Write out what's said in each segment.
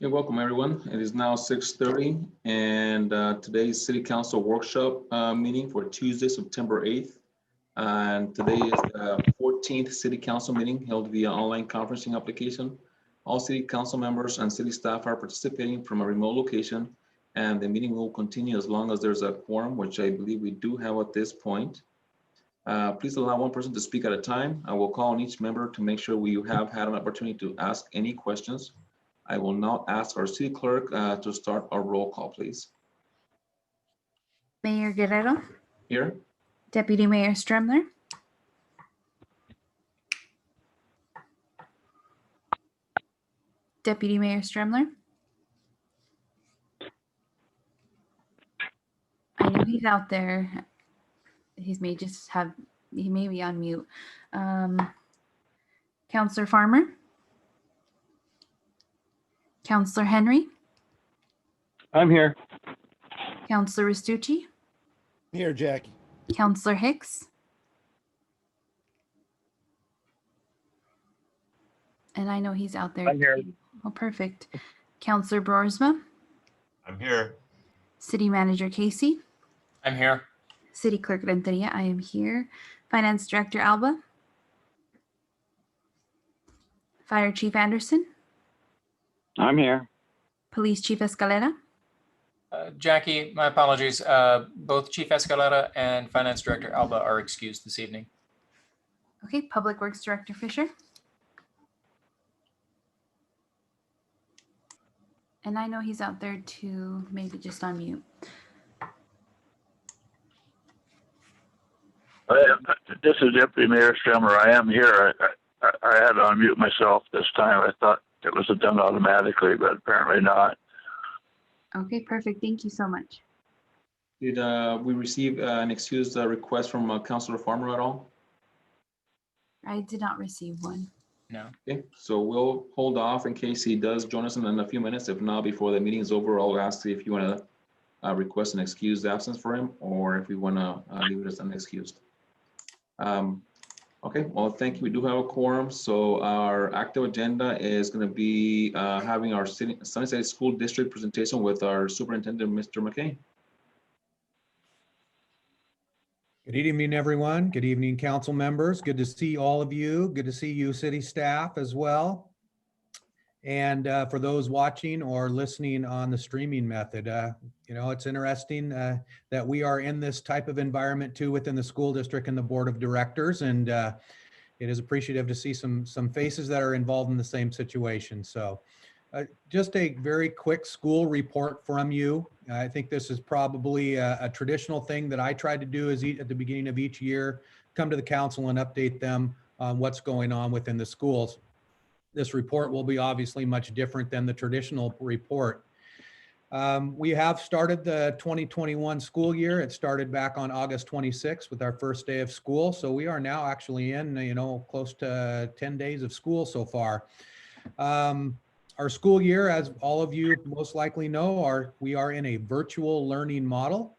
You're welcome, everyone. It is now 6:30, and today's City Council workshop meeting for Tuesday, September 8th. And today is the 14th City Council meeting held via online conferencing application. All City Council members and city staff are participating from a remote location, and the meeting will continue as long as there's a quorum, which I believe we do have at this point. Please allow one person to speak at a time. I will call on each member to make sure we have had an opportunity to ask any questions. I will now ask our city clerk to start our roll call, please. Mayor Guerrero, Here. Deputy Mayor Stremler, Deputy Mayor Stremler. I know he's out there. He may be on mute. Councillor Farmer, Councillor Henry, I'm here. Councillor Restucci, Here, Jackie. Councillor Hicks, and I know he's out there. I'm here. Oh, perfect. Councillor Broersma, I'm here. City Manager Casey, I'm here. City Clerk Renteria, I am here. Finance Director Alba, Fire Chief Anderson, I'm here. Police Chief Escalera, Jackie, my apologies. Both Chief Escalera and Finance Director Alba are excused this evening. okay, Public Works Director Fisher, and I know he's out there too, maybe just on mute. This is Deputy Mayor Stremmer. I am here. I had to unmute myself this time. I thought it was done automatically, but apparently not. Okay, perfect. Thank you so much. Did we receive an excused request from Councilor Farmer at all? I did not receive one. No. Okay, so we'll hold off in case he does join us in a few minutes. If not, before the meeting is over, I'll ask if you want to request an excused absence for him, or if we want to leave it as unexcused. Okay, well, thank you. We do have a quorum. So our active agenda is going to be having our Sunnyside School District presentation with our superintendent, Mr. McKay. Good evening, everyone. Good evening, council members. Good to see all of you. Good to see you, city staff as well. And for those watching or listening on the streaming method, you know, it's interesting that we are in this type of environment too within the school district and the board of directors. And it is appreciative to see some faces that are involved in the same situation. So just a very quick school report from you. I think this is probably a traditional thing that I try to do is at the beginning of each year, come to the council and update them on what's going on within the schools. This report will be obviously much different than the traditional report. We have started the 2021 school year. It started back on August 26th with our first day of school. So we are now actually in, you know, close to 10 days of school so far. Our school year, as all of you most likely know, we are in a virtual learning model,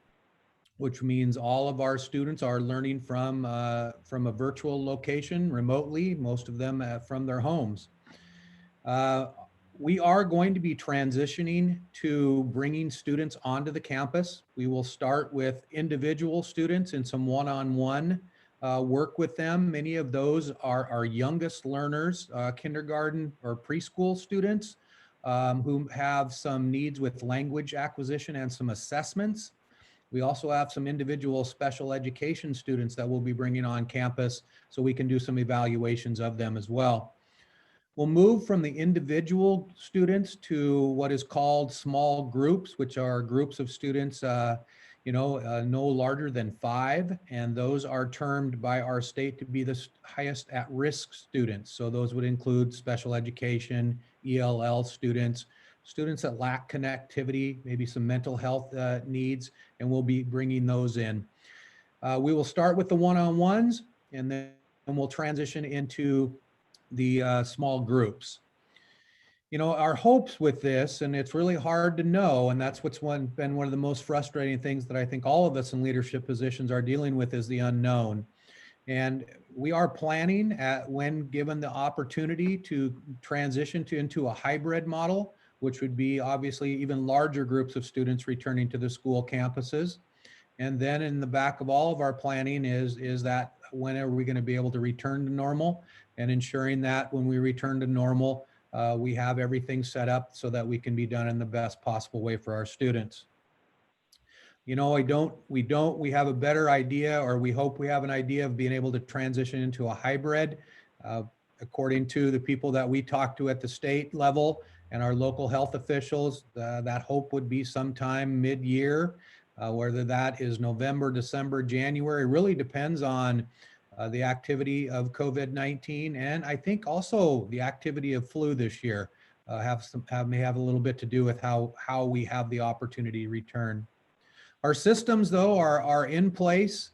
which means all of our students are learning from a virtual location remotely, most of them from their homes. We are going to be transitioning to bringing students onto the campus. We will start with individual students and some one-on-one work with them. Many of those are our youngest learners, kindergarten or preschool students who have some needs with language acquisition and some assessments. We also have some individual special education students that we'll be bringing on campus so we can do some evaluations of them as well. We'll move from the individual students to what is called small groups, which are groups of students no larger than 5, and those are termed by our state to be the highest at-risk students. So those would include special education, ELL students, students that lack connectivity, maybe some mental health needs, and we'll be bringing those in. We will start with the one-on-ones, and then we'll transition into the small groups. You know, our hopes with this, and it's really hard to know, and that's what's been one of the most frustrating things that I think all of us in leadership positions are dealing with, is the unknown. And we are planning when given the opportunity to transition into a hybrid model, which would be obviously even larger groups of students returning to the school campuses. And then in the back of all of our planning is that when are we going to be able to return to normal, and ensuring that when we return to normal, we have everything set up so that we can be done in the best possible way for our students. You know, we have a better idea, or we hope we have an idea of being able to transition into a hybrid. According to the people that we talk to at the state level and our local health officials, that hope would be sometime mid-year. Whether that is November, December, January, really depends on the activity of COVID-19, and I think also the activity of flu this year may have a little bit to do with how we have the opportunity to return. Our systems, though, are in place.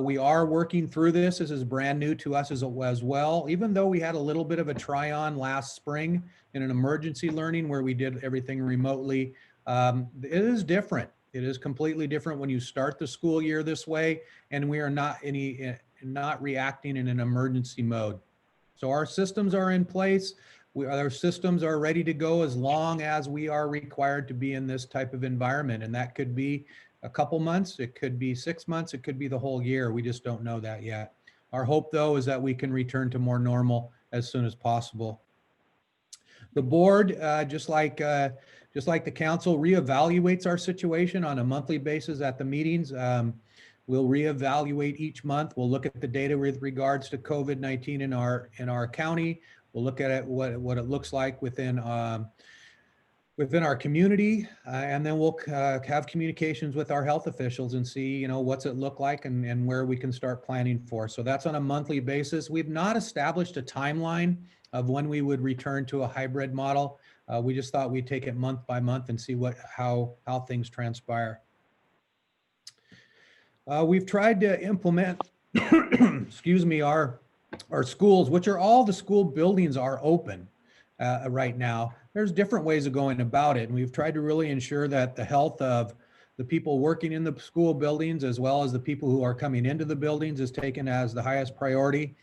We are working through this. This is brand new to us as well. Even though we had a little bit of a try-on last spring in an emergency learning where we did everything remotely, it is different. It is completely different when you start the school year this way, and we are not reacting in an emergency mode. So our systems are in place. Our systems are ready to go as long as we are required to be in this type of environment. And that could be a couple months, it could be 6 months, it could be the whole year. We just don't know that yet. Our hope, though, is that we can return to more normal as soon as possible. The board, just like the council, reevaluates our situation on a monthly basis at the meetings. We'll reevaluate each month. We'll look at the data with regards to COVID-19 in our county. We'll look at it, what it looks like within our community, and then we'll have communications with our health officials and see, you know, what's it look like and where we can start planning for. So that's on a monthly basis. We've not established a timeline of when we would return to a hybrid model. We just thought we'd take it month by month and see how things transpire. We've tried to implement, excuse me, our schools, which are all the school buildings are open right now. There's different ways of going about it. And we've tried to really ensure that the health of the people working in the school buildings, as well as the people who are coming into the buildings, is taken as the highest priority.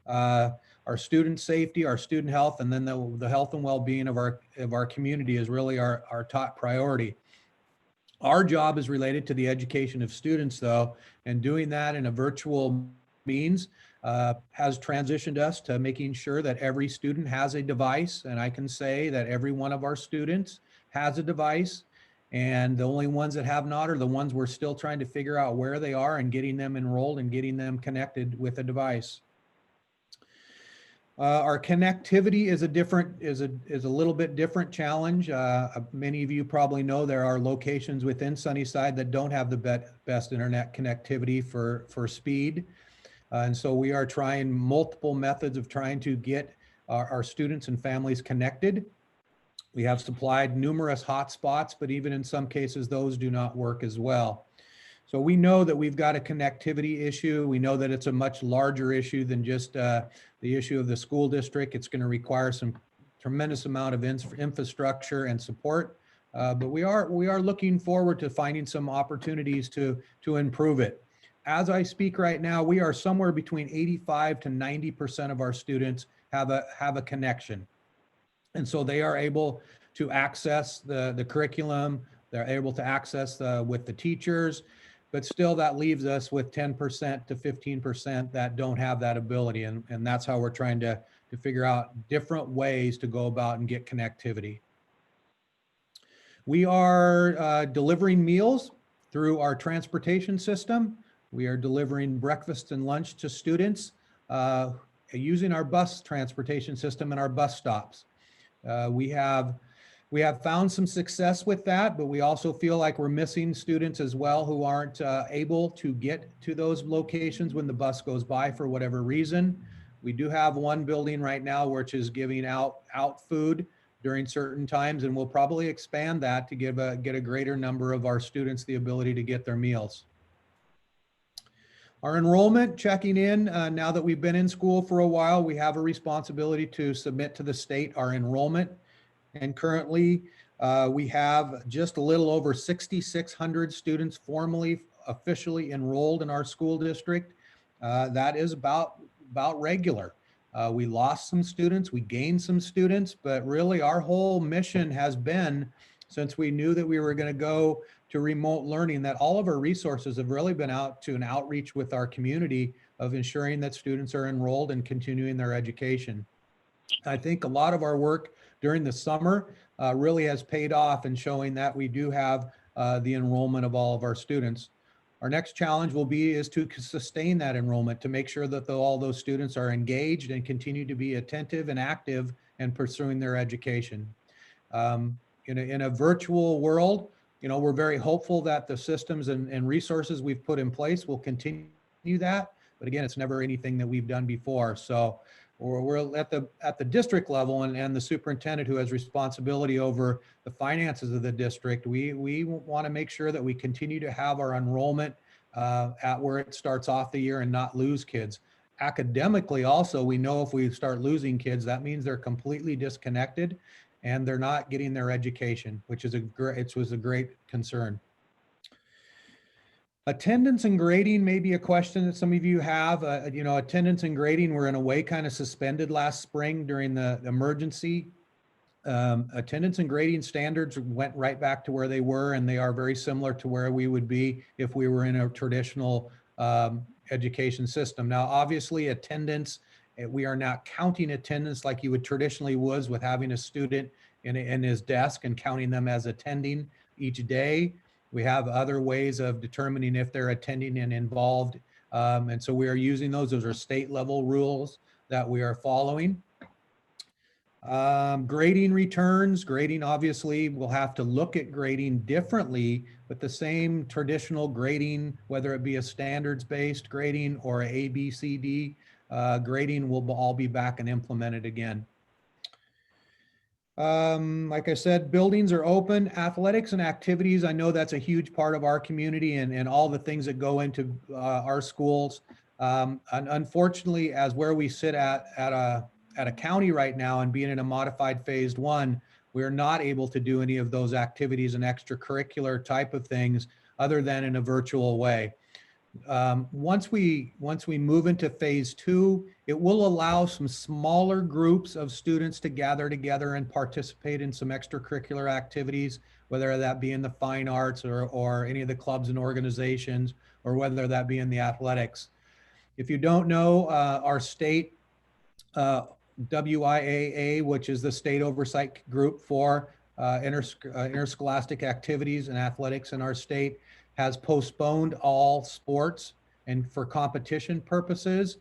Our student safety, our student health, and then the health and well-being of our community is really our top priority. Our job is related to the education of students, though, and doing that in a virtual means has transitioned us to making sure that every student has a device. And I can say that every one of our students has a device, and the only ones that have not are the ones we're still trying to figure out where they are and getting them enrolled and getting them connected with a device. Our connectivity is a little bit different challenge. Many of you probably know there are locations within Sunnyside that don't have the best internet connectivity for speed. And so we are trying multiple methods of trying to get our students and families connected. We have supplied numerous hotspots, but even in some cases, those do not work as well. So we know that we've got a connectivity issue. We know that it's a much larger issue than just the issue of the school district. It's going to require some tremendous amount of infrastructure and support. But we are looking forward to finding some opportunities to improve it. As I speak right now, we are somewhere between 85 to 90% of our students have a connection. And so they are able to access the curriculum. They're able to access with the teachers. But still, that leaves us with 10% to 15% that don't have that ability. And that's how we're trying to figure out different ways to go about and get connectivity. We are delivering meals through our transportation system. We are delivering breakfast and lunch to students using our bus transportation system and our bus stops. We have found some success with that, but we also feel like we're missing students as well who aren't able to get to those locations when the bus goes by for whatever reason. We do have one building right now which is giving out food during certain times, and we'll probably expand that to get a greater number of our students the ability to get their meals. Our enrollment, checking in, now that we've been in school for a while, we have a responsibility to submit to the state our enrollment. And currently, we have just a little over 6,600 students formally, officially enrolled in our school district. That is about regular. We lost some students, we gained some students, but really our whole mission has been, since we knew that we were going to go to remote learning, that all of our resources have really been out to an outreach with our community of ensuring that students are enrolled and continuing their education. I think a lot of our work during the summer really has paid off in showing that we do have the enrollment of all of our students. Our next challenge will be is to sustain that enrollment, to make sure that all those students are engaged and continue to be attentive and active and pursuing their education. In a virtual world, we're very hopeful that the systems and resources we've put in place will continue that. But again, it's never anything that we've done before. So we're at the district level, and the superintendent who has responsibility over the finances of the district, we want to make sure that we continue to have our enrollment at where it starts off the year and not lose kids. Academically also, we know if we start losing kids, that means they're completely disconnected and they're not getting their education, which is was a great concern. Attendance and grading may be a question that some of you have. Attendance and grading were in a way kind of suspended last spring during the emergency. Attendance and grading standards went right back to where they were, and they are very similar to where we would be if we were in a traditional education system. Now, obviously, attendance, we are not counting attendance like you would traditionally was with having a student in his desk and counting them as attending each day. We have other ways of determining if they're attending and involved. And so we are using those. Those are state level rules that we are following. Grading returns. Grading, obviously, we'll have to look at grading differently, but the same traditional grading, whether it be a standards-based grading or a B, C, D grading, will all be back and implemented again. Like I said, buildings are open. Athletics and activities, I know that's a huge part of our community and all the things that go into our schools. And unfortunately, as where we sit at a county right now and being in a modified phase 1, we're not able to do any of those activities and extracurricular type of things other than in a virtual way. Once we move into phase 2, it will allow some smaller groups of students to gather together and participate in some extracurricular activities, whether that be in the fine arts or any of the clubs and organizations, or whether that be in the athletics. If you don't know, our state WIAA, which is the state oversight group for interscholastic activities and athletics in our state, has postponed all sports, and for competition purposes,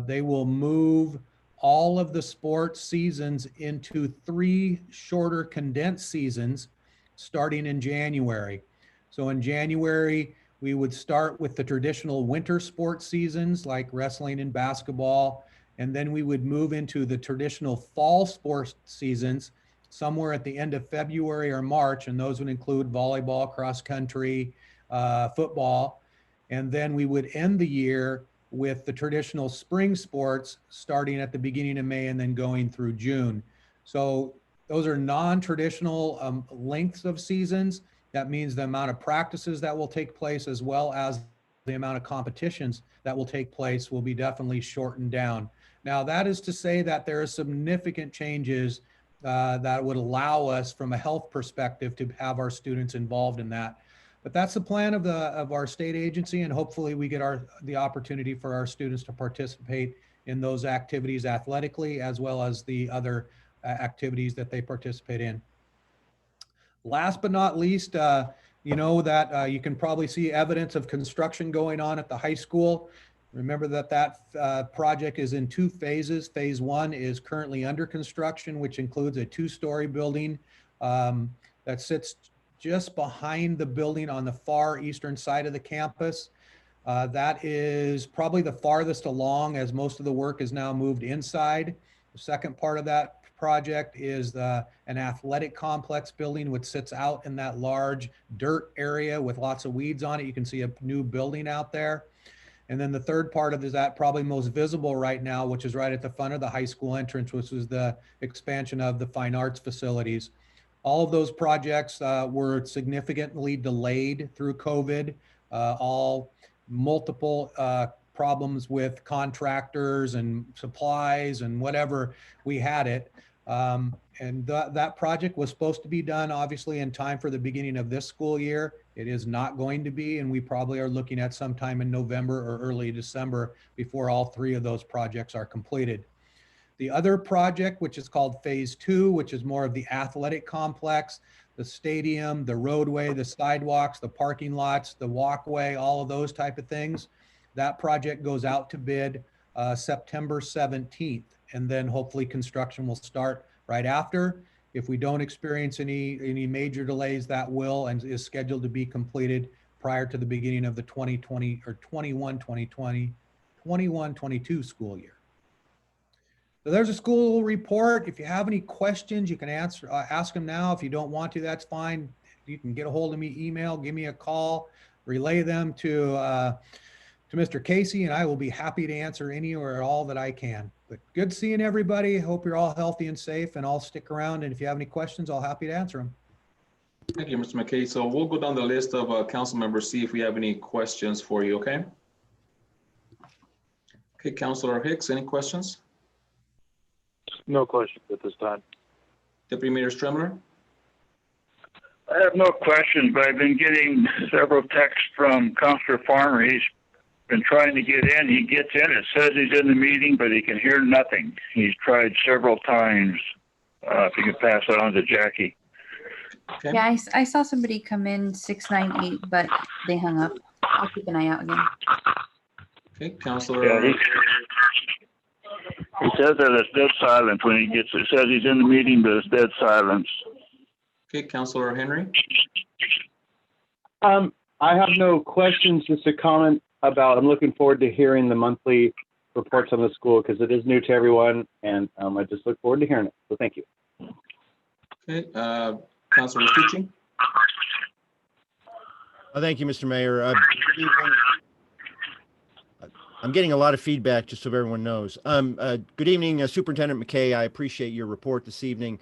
they will move all of the sports seasons into 3 shorter condensed seasons starting in January. So in January, we would start with the traditional winter sports seasons like wrestling and basketball, and then we would move into the traditional fall sports seasons somewhere at the end of February or March, and those would include volleyball, cross country, football. And then we would end the year with the traditional spring sports starting at the beginning of May and then going through June. So those are non-traditional lengths of seasons. That means the amount of practices that will take place as well as the amount of competitions that will take place will be definitely shortened down. Now, that is to say that there are significant changes that would allow us from a health perspective to have our students involved in that. But that's the plan of our state agency, and hopefully we get the opportunity for our students to participate in those activities athletically as well as the other activities that they participate in. Last but not least, you know that you can probably see evidence of construction going on at the high school. Remember that project is in 2 phases. Phase 1 is currently under construction, which includes a 2-story building that sits just behind the building on the far eastern side of the campus. That is probably the farthest along, as most of the work is now moved inside. The second part of that project is an athletic complex building, which sits out in that large dirt area with lots of weeds on it. You can see a new building out there. And then the third part of that probably most visible right now, which is right at the front of the high school entrance, which is the expansion of the fine arts facilities. All of those projects were significantly delayed through COVID. All multiple problems with contractors and supplies and whatever, we had it. And that project was supposed to be done obviously in time for the beginning of this school year. It is not going to be, and we probably are looking at sometime in November or early December before all three of those projects are completed. The other project, which is called Phase 2, which is more of the athletic complex, the stadium, the roadway, the sidewalks, the parking lots, the walkway, all of those type of things. That project goes out to bid September 17th, and then hopefully construction will start right after. If we don't experience any major delays, that will and is scheduled to be completed prior to the beginning of the 2020 or 21-22 school year. So there's a school report. If you have any questions, you can ask them now. If you don't want to, that's fine. You can get a hold of me, email, give me a call, relay them to Mr. Casey, and I will be happy to answer any or all that I can. But good seeing everybody. Hope you're all healthy and safe, and I'll stick around. And if you have any questions, I'll happy to answer them. Thank you, Mr. McKay. So we'll go down the list of council members, see if we have any questions for you, okay? Okay, Councilor Hicks, any questions? No questions at this time. Deputy Mayor Stremler? I have no questions, but I've been getting several texts from Councilor Farmer. He's been trying to get in. He gets in. It says he's in the meeting, but he can hear nothing. He's tried several times. If you can pass that on to Jackie. Okay. Yeah, I saw somebody come in 698, but they hung up. I'll keep an eye out again. Okay, Councilor. Yeah, he says that it's dead silent when he gets it. It says he's in the meeting, but it's dead silence. Okay, Councilor Henry. I have no questions, just a comment about, I'm looking forward to hearing the monthly reports on the school because it is new to everyone, and I just look forward to hearing it. So thank you. Okay, Councilor Stucci. Thank you, Mr. Mayor. Good evening. I'm getting a lot of feedback, just so everyone knows. Good evening, Superintendent McKay. I appreciate your report this evening.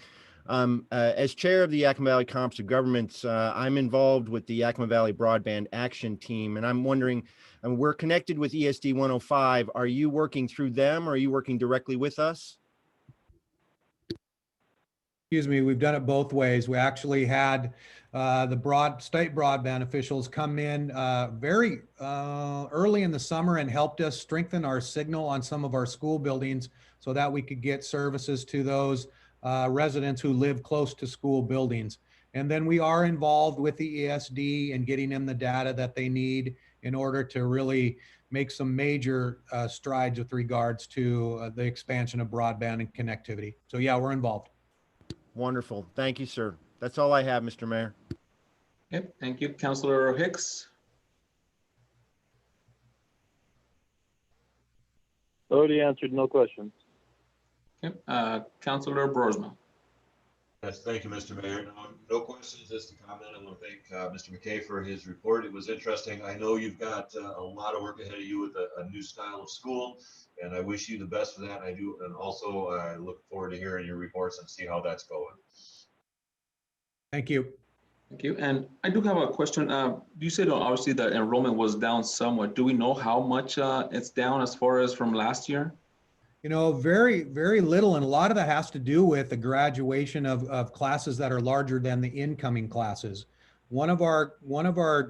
As chair of the Yakima Valley Conference of Governments, I'm involved with the Yakima Valley Broadband Action Team, and I'm wondering, we're connected with ESD 105. Are you working through them, or are you working directly with us? Excuse me, we've done it both ways. We actually had the state broadband officials come in very early in the summer and helped us strengthen our signal on some of our school buildings so that we could get services to those residents who live close to school buildings. And then we are involved with the ESD and getting them the data that they need in order to really make some major strides with regards to the expansion of broadband and connectivity. So yeah, we're involved. Wonderful. Thank you, sir. That's all I have, Mr. Mayor. Okay, thank you, Councilor Hicks. Already answered, no questions. Okay, Councilor Broersma. Yes, thank you, Mr. Mayor. No questions, just a comment. I want to thank Mr. McKay for his report. It was interesting. I know you've got a lot of work ahead of you with a new style of school, and I wish you the best for that. I do, and also I look forward to hearing your reports and see how that's going. Thank you. Thank you. And I do have a question. You said obviously that enrollment was down somewhat. Do we know how much it's down as far as from last year? You know, very, very little. And a lot of that has to do with the graduation of classes that are larger than the incoming classes. One of our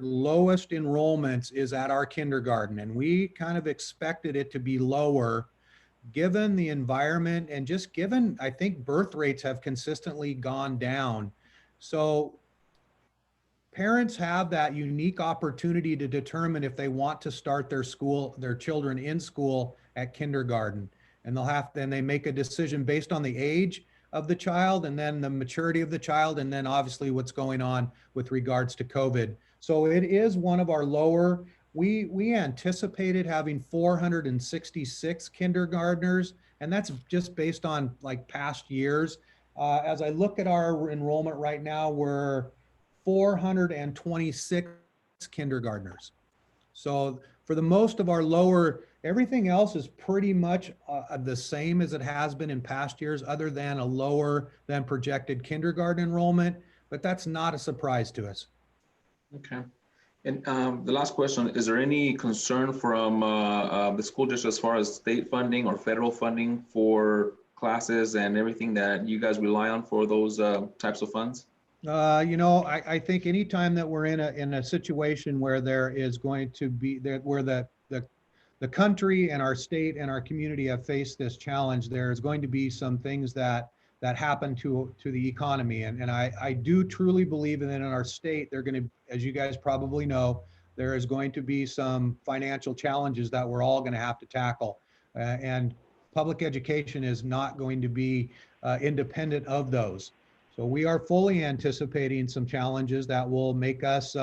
lowest enrollments is at our kindergarten, and we kind of expected it to be lower given the environment and just given, I think, birth rates have consistently gone down. So parents have that unique opportunity to determine if they want to start their children in school at kindergarten. And then they make a decision based on the age of the child and then the maturity of the child, and then obviously what's going on with regards to COVID. So it is one of our lower. We anticipated having 466 kindergartners, and that's just based on like past years. As I look at our enrollment right now, we're 426 kindergartners. So for the most of our lower, everything else is pretty much the same as it has been in past years, other than a lower than projected kindergarten enrollment, but that's not a surprise to us. Okay. And the last question, is there any concern from the school district as far as state funding or federal funding for classes and everything that you guys rely on for those types of funds? I think anytime that we're in a situation where there is going to be where the country and our state and our community have faced this challenge, there's going to be some things that happen to the economy. And I do truly believe that in our state, they're going to, as you guys probably know, there is going to be some financial challenges that we're all going to have to tackle. And public education is not going to be independent of those. So we are fully anticipating some challenges that will make us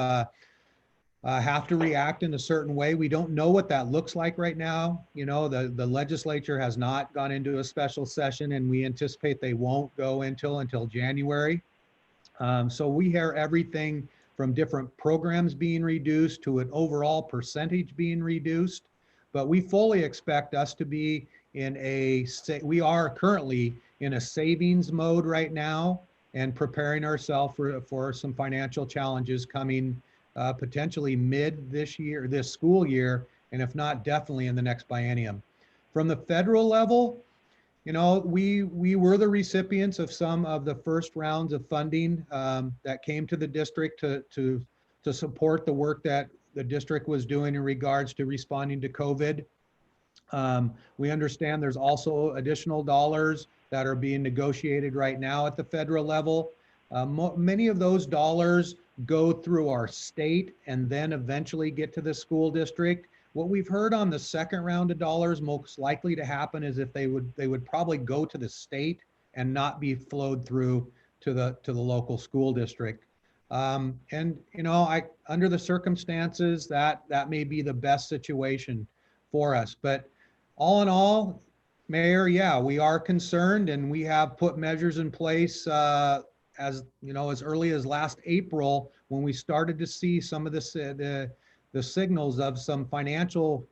have to react in a certain way. We don't know what that looks like right now. The legislature has not gone into a special session, and we anticipate they won't go until January. So we hear everything from different programs being reduced to an overall percentage being reduced. But we fully expect us to be we are currently in a savings mode right now and preparing ourselves for some financial challenges coming potentially mid this school year, and if not, definitely in the next biennium. From the federal level, we were the recipients of some of the first rounds of funding that came to the district to support the work that the district was doing in regards to responding to COVID. We understand there's also additional dollars that are being negotiated right now at the federal level. Many of those dollars go through our state and then eventually get to the school district. What we've heard on the second round of dollars most likely to happen is if they would probably go to the state and not be flowed through to the local school district. Under the circumstances, that may be the best situation for us. But all in all, Mayor, yeah, we are concerned, and we have put measures in place as early as last April, when we started to see some of the signals of some financial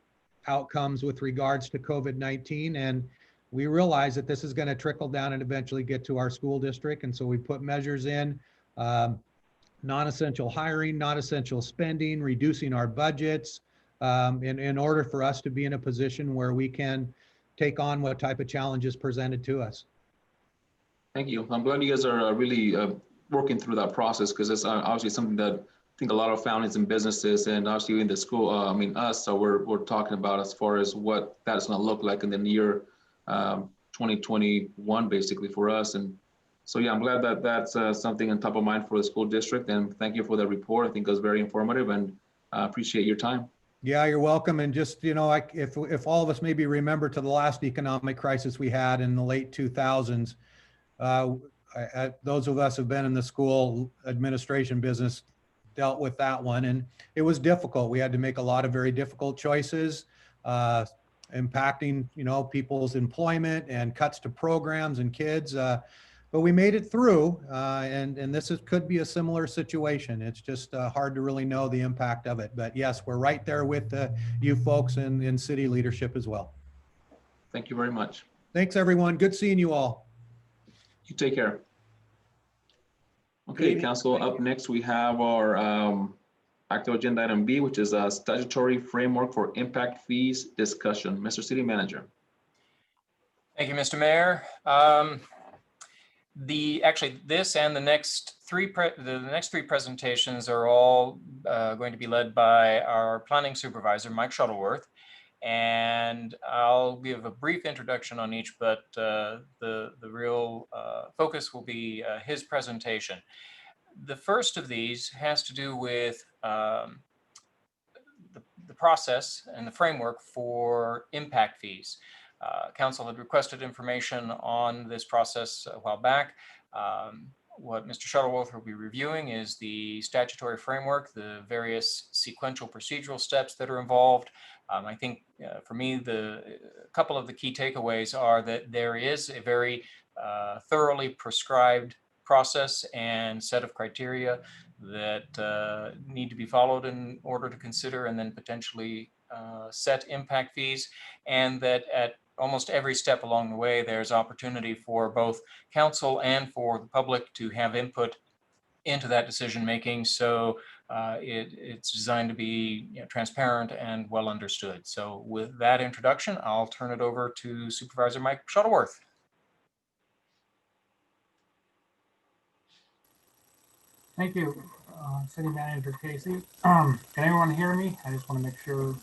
outcomes with regards to COVID-19. And we realize that this is going to trickle down and eventually get to our school district. And so we put measures in, non-essential hiring, non-essential spending, reducing our budgets in order for us to be in a position where we can take on what type of challenges presented to us. Thank you. I'm glad you guys are really working through that process, because it's obviously something that I think a lot of families and businesses, and obviously in the school, so we're talking about as far as what that's going to look like in the year 2021, basically for us. And so, yeah, I'm glad that that's something on top of mind for the school district. And thank you for the report. I think it was very informative, and I appreciate your time. Yeah, you're welcome. And just, if all of us maybe remember to the last economic crisis we had in the late 2000s, those of us who've been in the school administration business dealt with that one, and it was difficult. We had to make a lot of very difficult choices, impacting people's employment and cuts to programs and kids. But we made it through, and this could be a similar situation. It's just hard to really know the impact of it. But yes, we're right there with you folks in city leadership as well. Thank you very much. Thanks, everyone. Good seeing you all. You take care. Okay, Council, up next we have our active agenda item B, which is a statutory framework for impact fees discussion. Mr. City Manager. Thank you, Mr. Mayor. Actually, this and the next three presentations are all going to be led by our planning supervisor, Mike Shuttleworth. And I'll give a brief introduction on each, but the real focus will be his presentation. The first of these has to do with the process and the framework for impact fees. Council had requested information on this process a while back. What Mr. Shuttleworth will be reviewing is the statutory framework, the various sequential procedural steps that are involved. I think for me, a couple of the key takeaways are that there is a very thoroughly prescribed process and set of criteria that need to be followed in order to consider and then potentially set impact fees, and that at almost every step along the way, there's opportunity for both council and for the public to have input into that decision making. So it's designed to be transparent and well understood. So with that introduction, I'll turn it over to Supervisor Mike Shuttleworth. Thank you, City Manager Casey. Can everyone hear me? I just want to make sure.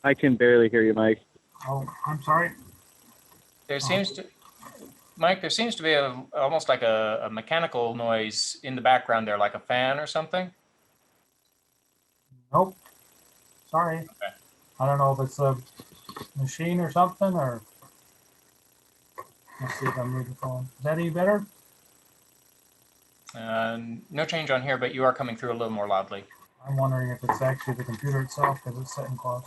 I can barely hear you, Mike. Oh, I'm sorry. There seems to, Mike, there seems to be almost like a mechanical noise in the background there, like a fan or something. Nope. Sorry. Okay. I don't know if it's a machine or something, or let's see if I move the phone. Is that any better? No change on here, but you are coming through a little more loudly. I'm wondering if it's actually the computer itself because it's setting close.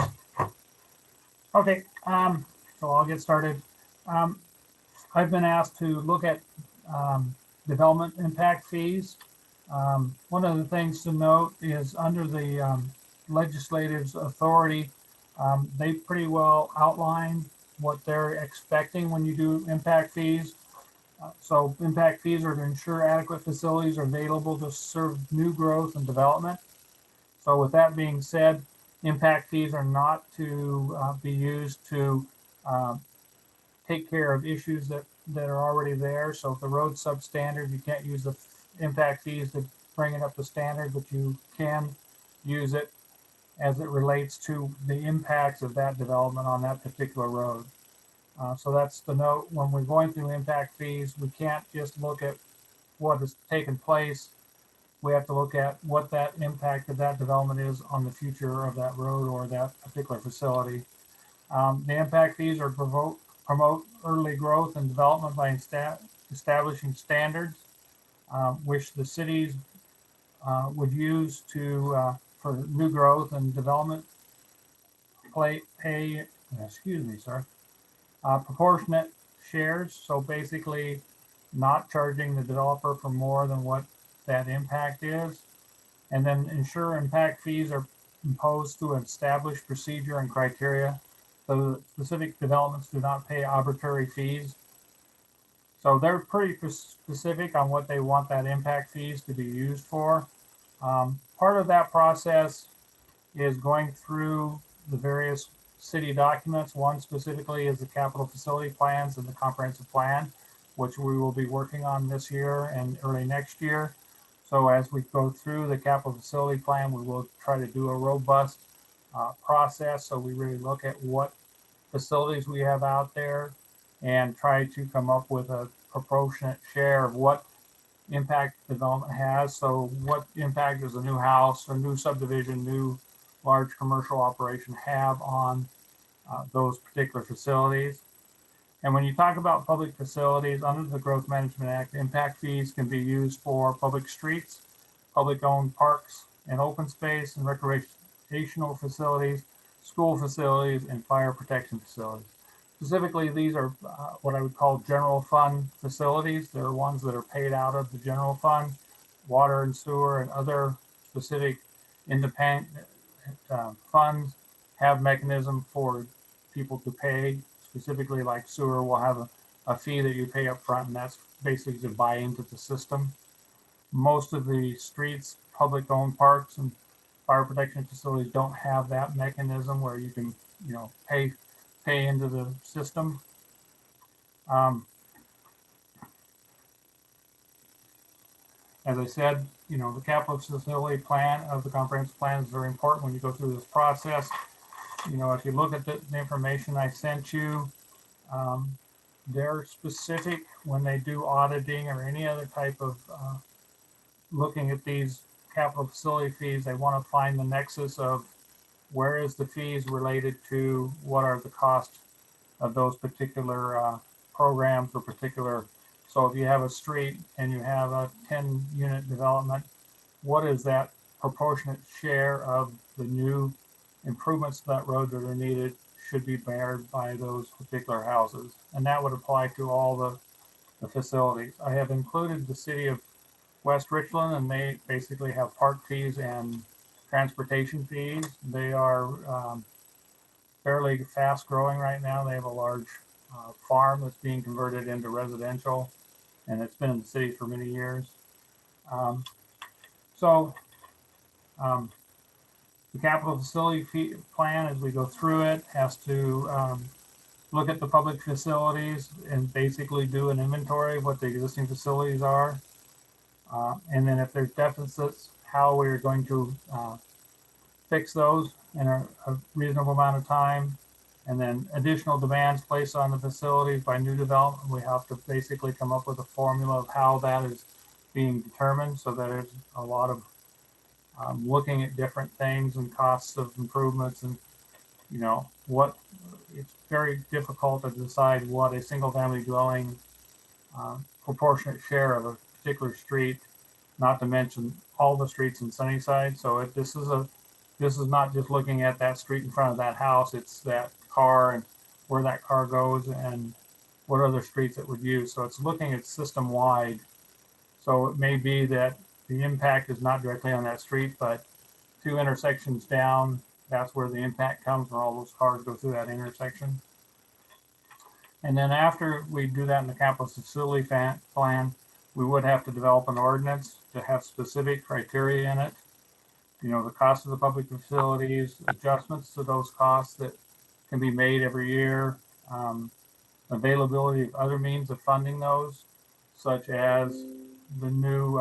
Okay, so I'll get started. I've been asked to look at development impact fees. One of the things to note is under the legislative's authority, they pretty well outline what they're expecting when you do impact fees. So impact fees are to ensure adequate facilities are available to serve new growth and development. So with that being said, impact fees are not to be used to take care of issues that are already there. So if the road's substandard, you can't use the impact fees to bring it up to standard, but you can use it as it relates to the impacts of that development on that particular road. So that's the note. When we're going through impact fees, we can't just look at what has taken place. We have to look at what that impact of that development is on the future of that road or that particular facility. The impact fees are promote early growth and development by establishing standards, which the cities would use to for new growth and development. Proportionate shares. So basically, not charging the developer for more than what that impact is, and then ensure impact fees are imposed through an established procedure and criteria. So specific developments do not pay arbitrary fees. So they're pretty specific on what they want that impact fees to be used for. Part of that process is going through the various city documents. One specifically is the capital facility plans and the comprehensive plan, which we will be working on this year and early next year. So as we go through the capital facility plan, we will try to do a robust process. So we really look at what facilities we have out there and try to come up with a proportionate share of what impact development has. So what impact does a new house or new subdivision, new large commercial operation have on those particular facilities. And when you talk about public facilities under the Growth Management Act, impact fees can be used for public streets, public owned parks and open space and recreational facilities, school facilities, and fire protection facilities. Specifically, these are what I would call general fund facilities. They're ones that are paid out of the general fund. Water and sewer and other specific independent funds have mechanism for people to pay. Specifically, like sewer will have a fee that you pay up front, and that's basically to buy into the system. Most of the streets, public owned parks and fire protection facilities don't have that mechanism where you can, pay into the system. As I said, the capital facility plan of the comprehensive plan is very important when you go through this process. If you look at the information I sent you, they're specific when they do auditing or any other type of looking at these capital facility fees. They want to find the nexus of where is the fees related to what are the costs of those particular programs or particular. So if you have a street and you have a 10-unit development, what is that proportionate share of the new improvements to that road that are needed should be bared by those particular houses? And that would apply to all the facilities. I have included the city of West Richland, and they basically have park fees and transportation fees. They are fairly fast growing right now. They have a large farm that's being converted into residential. and it's been in the city for many years. So the capital facility fee plan, as we go through it, has to look at the public facilities and basically do an inventory of what the existing facilities are. And then if there's deficits, how we're going to fix those in a reasonable amount of time. And then additional demands placed on the facilities by new development, we have to basically come up with a formula of how that is being determined, so that there's a lot of looking at different things and costs of improvements, and what it's very difficult to decide what a single family dwelling proportionate share of a particular street, not to mention all the streets in Sunnyside. So this is not just looking at that street in front of that house, it's that car and where that car goes and what other streets it would use. So it's looking at system wide. So it may be that the impact is not directly on that street, but 2 intersections down, that's where the impact comes when all those cars go through that intersection. And then after we do that in the capital facility plan, we would have to develop an ordinance to have specific criteria in it. The cost of the public facilities, adjustments to those costs that can be made every year, availability of other means of funding those, such as the new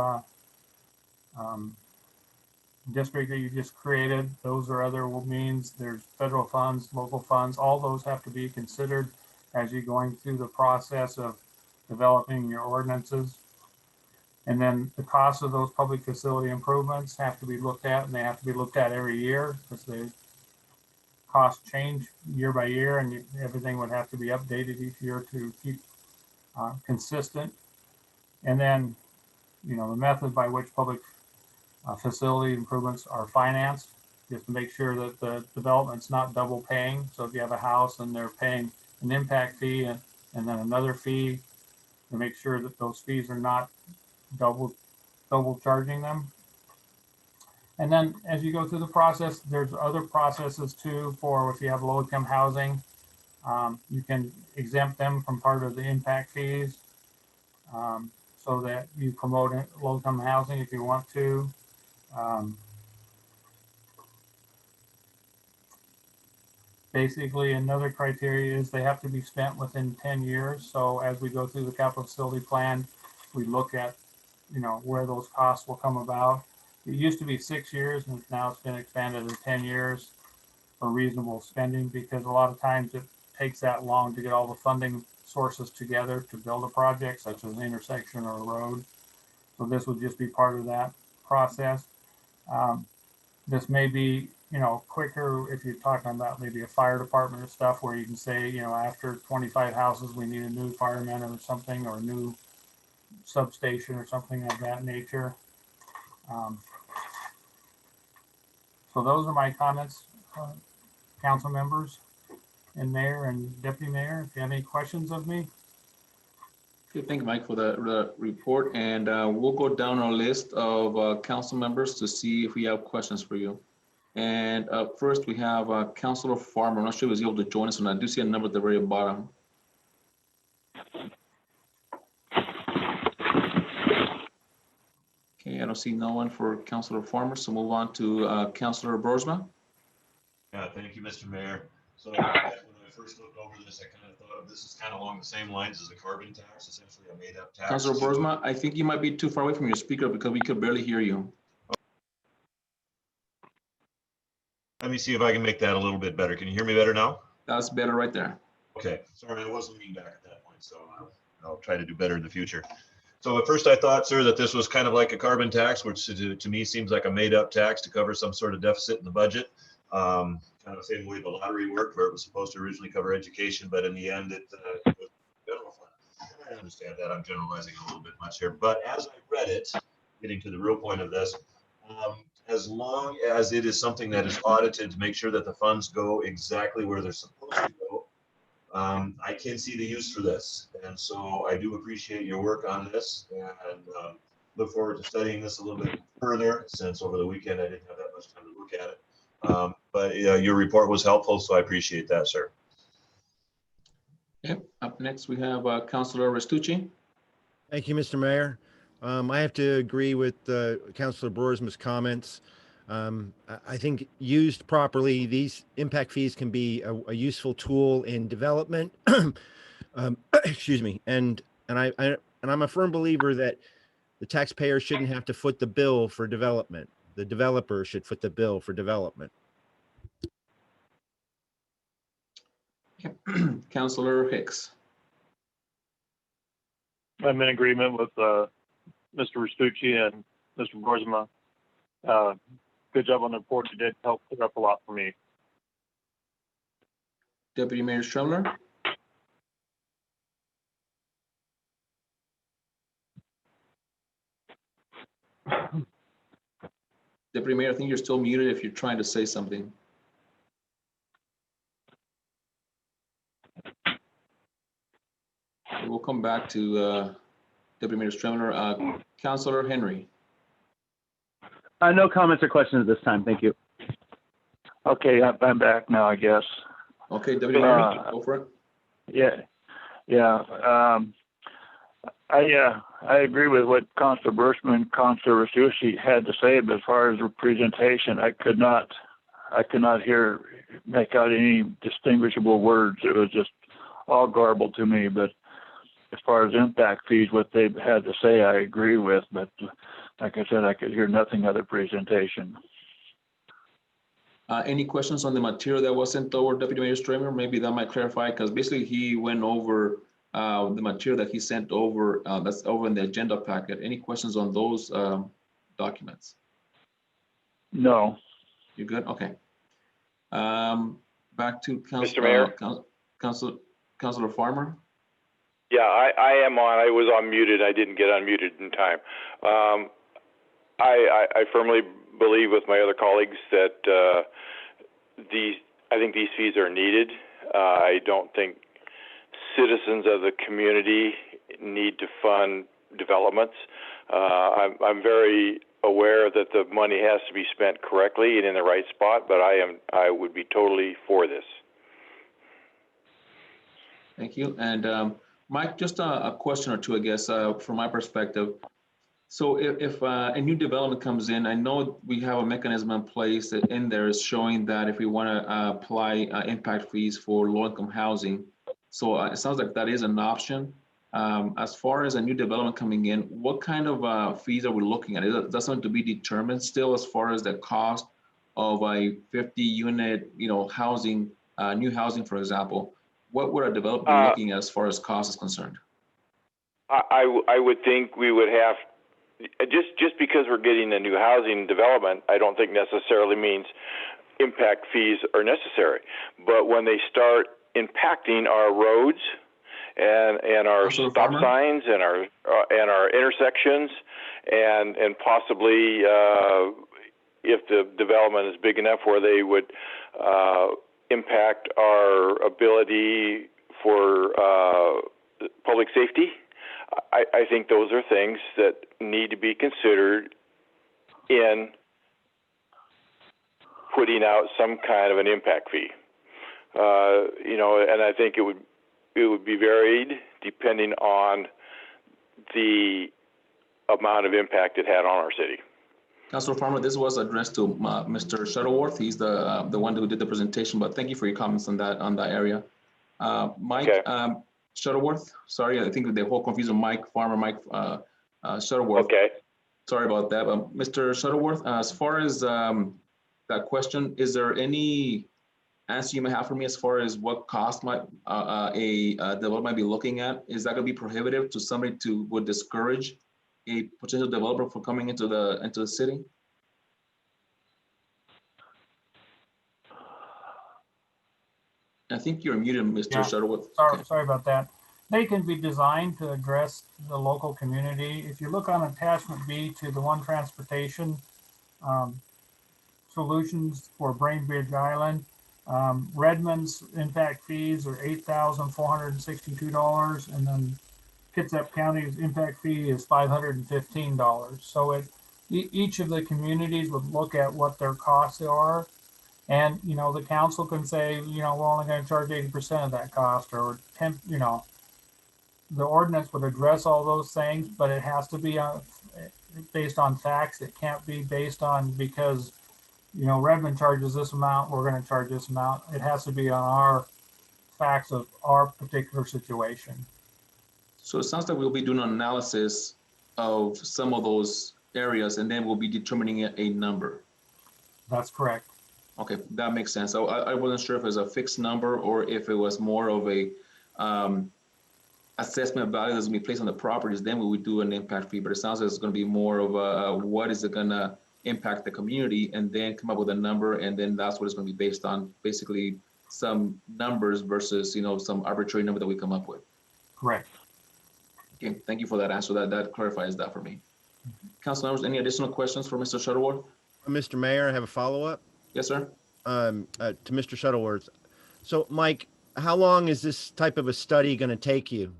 district that you just created. Those are other means. There's federal funds, local funds, all those have to be considered as you're going through the process of developing your ordinances. And then the cost of those public facility improvements have to be looked at, and they have to be looked at every year, because the costs change year by year, and everything would have to be updated each year to keep consistent. And then, the method by which public facility improvements are financed, just to make sure that the development's not double paying. So if you have a house and they're paying an impact fee and then another fee, to make sure that those fees are not double charging them. And then as you go through the process, there's other processes too for if you have low income housing, you can exempt them from part of the impact fees, so that you promote low income housing if you want to. Basically, another criteria is they have to be spent within 10 years. So as we go through the capital facility plan, we look at where those costs will come about. It used to be 6 years, and now it's been expanded to 10 years for reasonable spending, because a lot of times it takes that long to get all the funding sources together to build a project, such as an intersection or a road. So this would just be part of that process. This may be, quicker if you're talking about maybe a fire department or stuff, where you can say, after 25 houses, we need a new fireman or something, or a new substation or something of that nature. So those are my comments, council members and mayor and deputy mayor. If you have any questions of me. Okay, thank you, Mike, for the report. And we'll go down our list of council members to see if we have questions for you. And up first, we have Councilor Farmer. I'm not sure if he's able to join us or not. I do see a number at the very bottom. Okay, I don't see no one for Councilor Farmer, so move on to Councilor Boersma. Yeah, thank you, Mr. Mayor. So when I first looked over this, I kind of thought of this as kind of along the same lines as a carbon tax, essentially a made-up tax. Councilor Boersma, I think you might be too far away from your speaker because we could barely hear you. Let me see if I can make that a little bit better. Can you hear me better now? That's better right there. Okay, sorry, I wasn't leaning back at that point, so I'll try to do better in the future. So at first I thought, sir, that this was kind of like a carbon tax, which to me seems like a made-up tax to cover some sort of deficit in the budget. Kind of the same way the lottery worked, where it was supposed to originally cover education, but in the end it was general fund. I understand that I'm generalizing a little bit much here, but as I read it, getting to the real point of this, as long as it is something that is audited to make sure that the funds go exactly where they're supposed to go, I can see the use for this. And so I do appreciate your work on this, and look forward to studying this a little bit further, since over the weekend I didn't have that much time to look at it. But your report was helpful, so I appreciate that, sir. Okay. Up next, we have Councilor Restucci. Thank you, Mr. Mayor. I have to agree with Councilor Broersma's comments. I think used properly, these impact fees can be a useful tool in development. Excuse me. And I'm a firm believer that the taxpayer shouldn't have to foot the bill for development. The developer should foot the bill for development. Councilor Hicks. I'm in agreement with Mr. Restucci and Mr. Broersma. Good job on the report. You did help clear up a lot for me. Deputy Mayor Strumler. Deputy Mayor, I think you're still muted if you're trying to say something. We'll come back to Deputy Mayor Strumler. Councilor Henry. No comments or questions at this time. Thank you. Okay, I'm back now, I guess. Okay, Deputy Mayor, go for it. Yeah. I agree with what Councilor Broersma and Councilor Restucci had to say, but as far as the presentation, I could not make out any distinguishable words. It was just all garbled to me. But as far as impact fees, what they had to say, I agree with. But like I said, I could hear nothing of the presentation. Any questions on the material that was sent over, Deputy Mayor Strumler? Maybe that might clarify, because basically he went over the material that he sent over, that's over in the agenda packet. Any questions on those documents? No. You good? Okay. Back to Mr. Mayor? Councilor Farmer. Yeah, I am on. I was unmuted. I didn't get unmuted in time. I firmly believe with my other colleagues that I think these fees are needed. I don't think citizens of the community need to fund developments. I'm very aware that the money has to be spent correctly and in the right spot, but I would be totally for this. Thank you. And Mike, just a question or two, I guess, from my perspective. So if a new development comes in, I know we have a mechanism in place that in there is showing that if we want to apply impact fees for low-income housing, so it sounds like that is an option. As far as a new development coming in, what kind of fees are we looking at? Is that something to be determined still as far as the cost of a 50-unit, housing, new housing, for example? What would a developer be looking at as far as cost is concerned? I would think we would have, just because we're getting a new housing development, I don't think necessarily means impact fees are necessary. But when they start impacting our roads and our stop signs and our intersections, and possibly if the development is big enough where they would impact our ability for public safety, I think those are things that need to be considered in putting out some kind of an impact fee. And I think it would be varied depending on the amount of impact it had on our city. Councilor Farmer, this was addressed to Mr. Shuttleworth. He's the one who did the presentation, but thank you for your comments on that area. Mike, okay. Shuttleworth, sorry, I think the whole confusion, Mike Farmer, Mike Shuttleworth. Okay. Sorry about that. But Mr. Shuttleworth, as far as that question, is there any answer you may have for me as far as what cost might a developer might be looking at? Is that going to be prohibitive to somebody would discourage a potential developer from coming into the city? I think you're muted, Mr. Shuttleworth. Sorry about that. They can be designed to address the local community. If you look on attachment B to the One Transportation solutions for Brainbridge Island, Redmond's impact fees are $8,462, and then Kitsap County's impact fee is $515. So each of the communities would look at what their costs are, and the council can say, we're only going to charge 80% of that cost, or 10. the ordinance would address all those things, but it has to be based on facts. It can't be based on because, you know, Redmond charges this amount, we're going to charge this amount. It has to be on our facts of our particular situation. So it sounds like we'll be doing an analysis of some of those areas, and then we'll be determining a number. That's correct. Okay, that makes sense. So I wasn't sure if it was a fixed number or if it was more of a assessment value that's gonna be placed on the properties. Then we would do an impact fee, but it sounds like it's gonna be more of a what is it gonna impact the community, and then come up with a number, and then that's what it's gonna be based on, basically some numbers versus, you know, some arbitrary number that we come up with. Correct. Okay, thank you for that answer. That clarifies that for me. Council members, any additional questions for Mr. Shuttleworth? Mr. Mayor, I have a follow-up Yes, sir. to Mr. Shuttleworth. So, Mike, how long is this type of a study going to take you?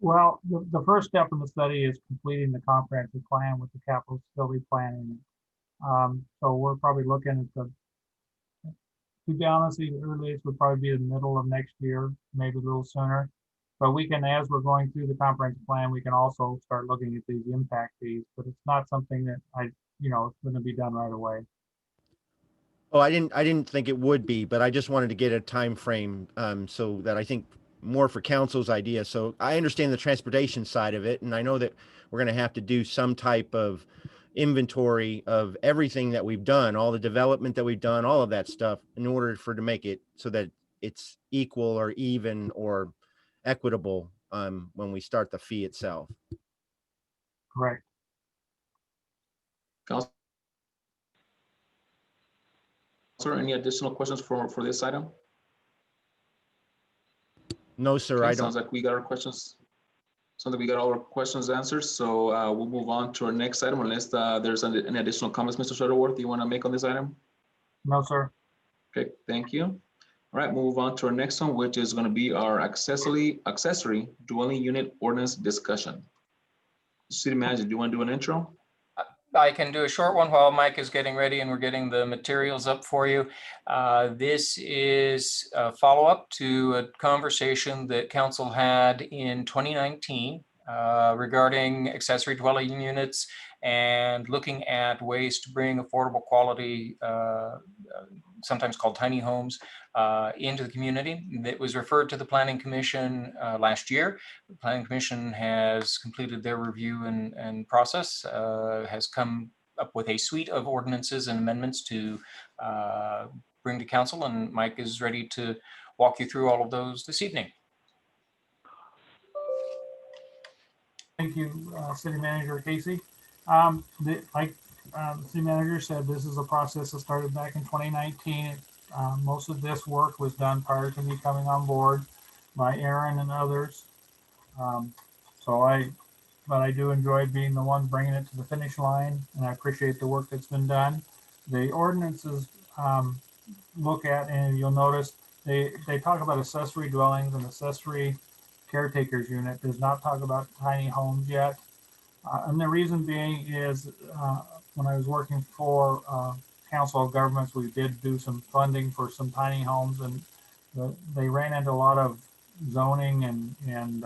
Well, the first step in the study is completing the comprehensive plan with the capital facility planning. So we're probably looking at to be honest, the earliest would probably be the middle of next year, maybe a little sooner. But we can, as we're going through the comprehensive plan, we can also start looking at these impact fees, but it's not something that it's going to be done right away. Oh, I didn't think it would be, but I just wanted to get a time frame so that I think more for council's idea. So I understand the transportation side of it, and I know that we're going to have to do some type of inventory of everything that we've done, all the development that we've done, all of that stuff, in order to make it so that it's equal or even or equitable when we start the fee itself. Correct. Councilor, any additional questions for this item? No, sir, Okay, I don't. Sounds like we got our questions. Sounds like we got all our questions answered. So we'll move on to our next item unless there's any additional comments, Mr. Shuttleworth, you want to make on this item? No, sir. Okay, thank you. All right, move on to our next one, which is going to be our accessory dwelling unit ordinance discussion. City Manager, do you want to do an intro? I can do a short one while Mike is getting ready and we're getting the materials up for you. This is a follow-up to a conversation that council had in 2019 regarding accessory dwelling units and looking at ways to bring affordable quality, sometimes called tiny homes, into the community. It was referred to the Planning Commission last year. The Planning Commission has completed their review and process, has come up with a suite of ordinances and amendments to bring to council, and Mike is ready to walk you through all of those this evening. Thank you, City Manager Casey. Like the City Manager said, this is a process that started back in 2019. Most of this work was done prior to me coming on board by Aaron and others. But I do enjoy being the one bringing it to the finish line, and I appreciate the work that's been done. The ordinances look at, and you'll notice they talk about accessory dwellings and accessory caretakers unit. Does not talk about tiny homes yet. And the reason being is when I was working for Council of Governments, we did do some funding for some tiny homes, and they ran into a lot of zoning and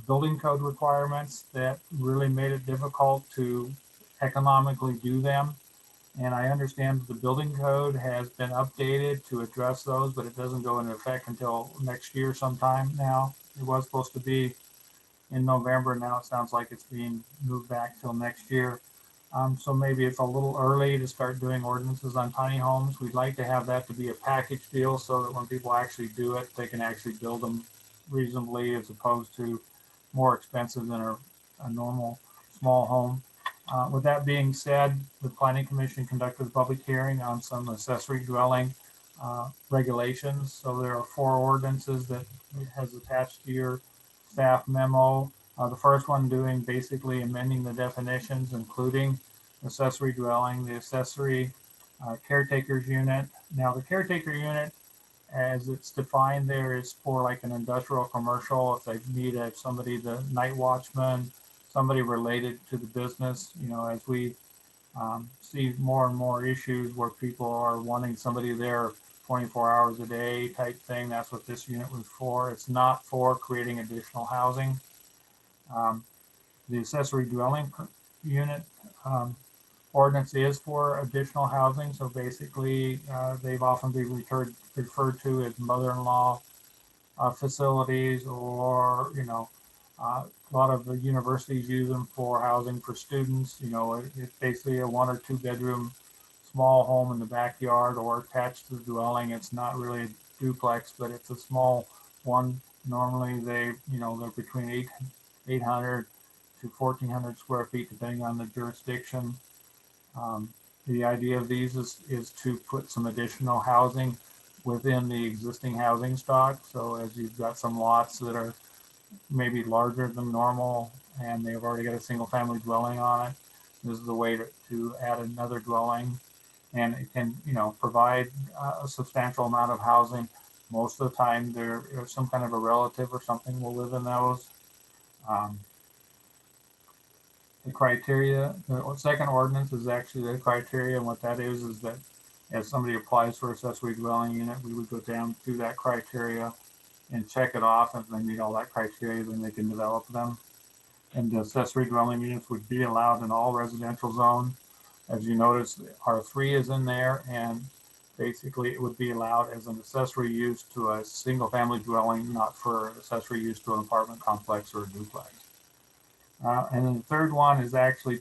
building code requirements that really made it difficult to economically do them. And I understand the building code has been updated to address those, but it doesn't go into effect until next year sometime now. It was supposed to be in November. Now it sounds like it's being moved back till next year. So maybe it's a little early to start doing ordinances on tiny homes. We'd like to have that to be a package deal so that when people actually do it, they can actually build them reasonably as opposed to more expensive than a normal small home. With that being said, the Planning Commission conducted a public hearing on some accessory dwelling regulations. So there are 4 ordinances that it has attached to your staff memo. The first one doing basically amending the definitions, including accessory dwelling, the accessory caretakers unit. Now the caretaker unit, as it's defined there, is for like an industrial commercial. If they need somebody, the night watchman, somebody related to the business, as we see more and more issues where people are wanting somebody there 24 hours a day type thing. That's what this unit was for. It's not for creating additional housing. The accessory dwelling unit ordinance is for additional housing. So basically, they've often been referred to as mother-in-law facilities, or, a lot of the universities use them for housing for students. It's basically a 1 or 2 bedroom small home in the backyard or attached to the dwelling. It's not really a duplex, but it's a small one. Normally they're between 800 to 1,400 square feet, depending on the jurisdiction. The idea of these is to put some additional housing within the existing housing stock. So as you've got some lots that are maybe larger than normal and they've already got a single family dwelling on it, this is the way to add another dwelling. And it can, provide a substantial amount of housing. Most of the time there's some kind of a relative or something will live in those. The criteria, the second ordinance is actually the criteria, and what that is that as somebody applies for accessory dwelling unit, we would go down through that criteria and check it off. If they meet all that criteria, then they can develop them. And the accessory dwelling units would be allowed in all residential zones. As you notice, R3 is in there, and basically it would be allowed as an accessory use to a single family dwelling, not for accessory use to an apartment complex or a duplex. And then the third one is actually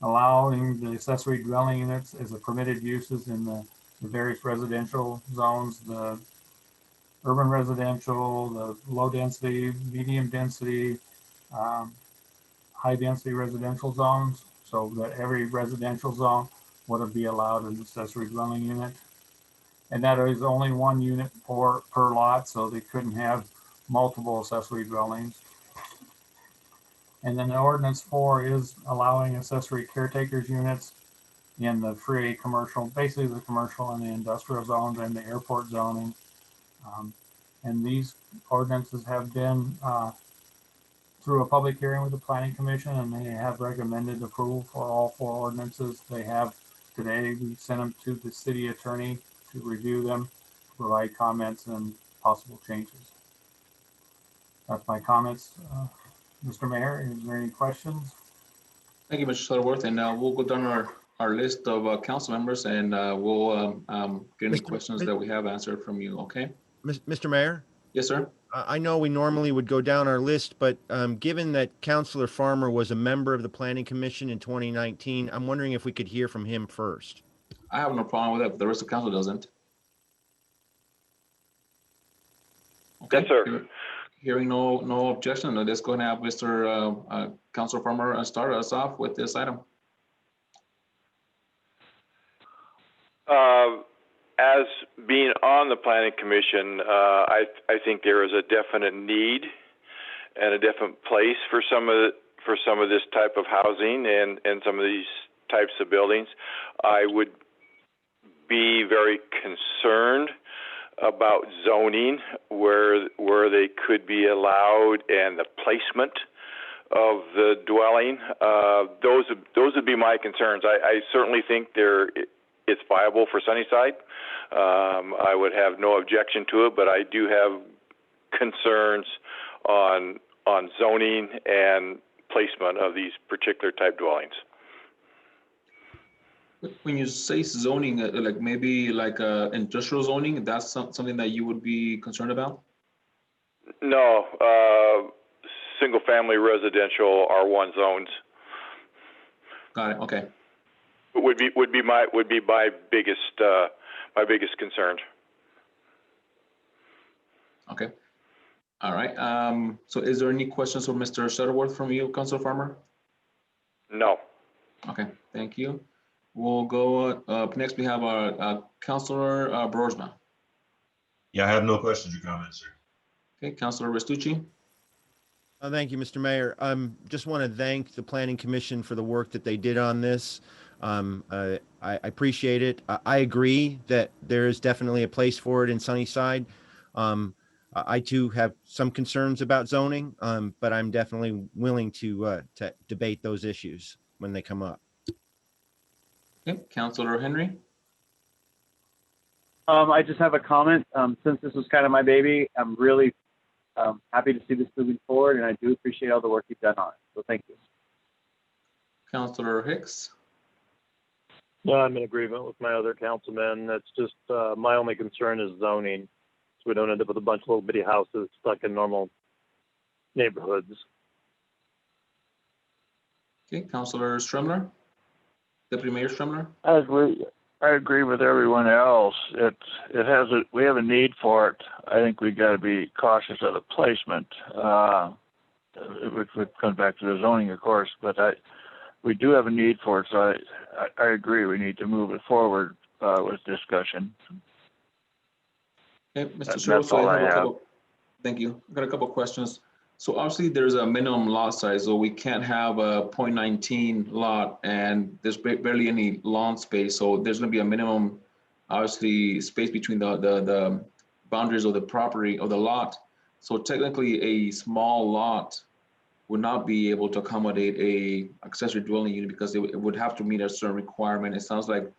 allowing the accessory dwelling units as a permitted uses in the various residential zones, the urban residential, the low density, medium density, high density residential zones, so that every residential zone would be allowed an accessory dwelling unit. And that is only 1 unit per lot, so they couldn't have multiple accessory dwellings. And then the ordinance 4 is allowing accessory caretakers units in the free commercial, basically the commercial and the industrial zones and the airport zoning. And these ordinances have been through a public hearing with the Planning Commission, and they have recommended approval for all 4 ordinances. They have today, we sent them to the city attorney to review them, provide comments and possible changes. That's my comments. Mr. Mayor, is there any questions? Thank you, Mr. Shuttleworth, and we'll go down our list of council members, and we'll get any questions that we have answered from you, okay? Mr. Mayor? Yes, sir. I know we normally would go down our list, but given that Councilor Farmer was a member of the Planning Commission in 2019, I'm wondering if we could hear from him first. I have no problem with that, but the rest of the council doesn't. Okay. Yes, sir. Hearing no objection, let's go and have Mr. Councilor Farmer start us off with this item. As being on the Planning Commission, I think there is a definite need and a definite place for some of this type of housing and some of these types of buildings. I would be very concerned about zoning where they could be allowed and the placement of the dwelling. Those would be my concerns. I certainly think it's viable for Sunnyside. I would have no objection to it, but I do have concerns on zoning and placement of these particular type dwellings. When you say zoning, like maybe like industrial zoning, that's something that you would be concerned about? No, single family residential R1 zones. Got it. Okay. Would be my biggest concern. Okay. All right. So is there any questions for Mr. Shuttleworth from you, Councilor Farmer? No. Okay. Thank you. We'll go up next. We have our Councilor Broersma. Yeah, I have no questions or comments, sir. Okay, Councilor Restucci. Thank you, Mr. Mayor. Just want to thank the Planning Commission for the work that they did on this. I appreciate it. I agree that there is definitely a place for it in Sunnyside. I too have some concerns about zoning, but I'm definitely willing to debate those issues when they come up. Okay, Councilor Henry. I just have a comment. Since this was kind of my baby, I'm really happy to see this moving forward, and I do appreciate all the work you've done on it. So thank you. Councilor Hicks. No, I'm in agreement with my other councilmen. That's just my only concern is zoning, so we don't end up with a bunch of little bitty houses stuck in normal neighborhoods. Okay, Councilor Stremler, Deputy Mayor Stremler. I agree with everyone else. We have a need for it. I think we got to be cautious of the placement, which comes back to the zoning, of course. But we do have a need for it, so I agree. We need to move it forward with discussion. Okay, Mr. That's Sherwood, so all I have I a have. couple. Thank you. I've got a couple of questions. So obviously there's a minimum lot size, so we can't have a 0.19 lot and there's barely any lawn space. So there's going to be a minimum, obviously, space between the boundaries of the property of the lot. So technically a small lot would not be able to accommodate a accessory dwelling unit because it would have to meet a certain requirement. It sounds like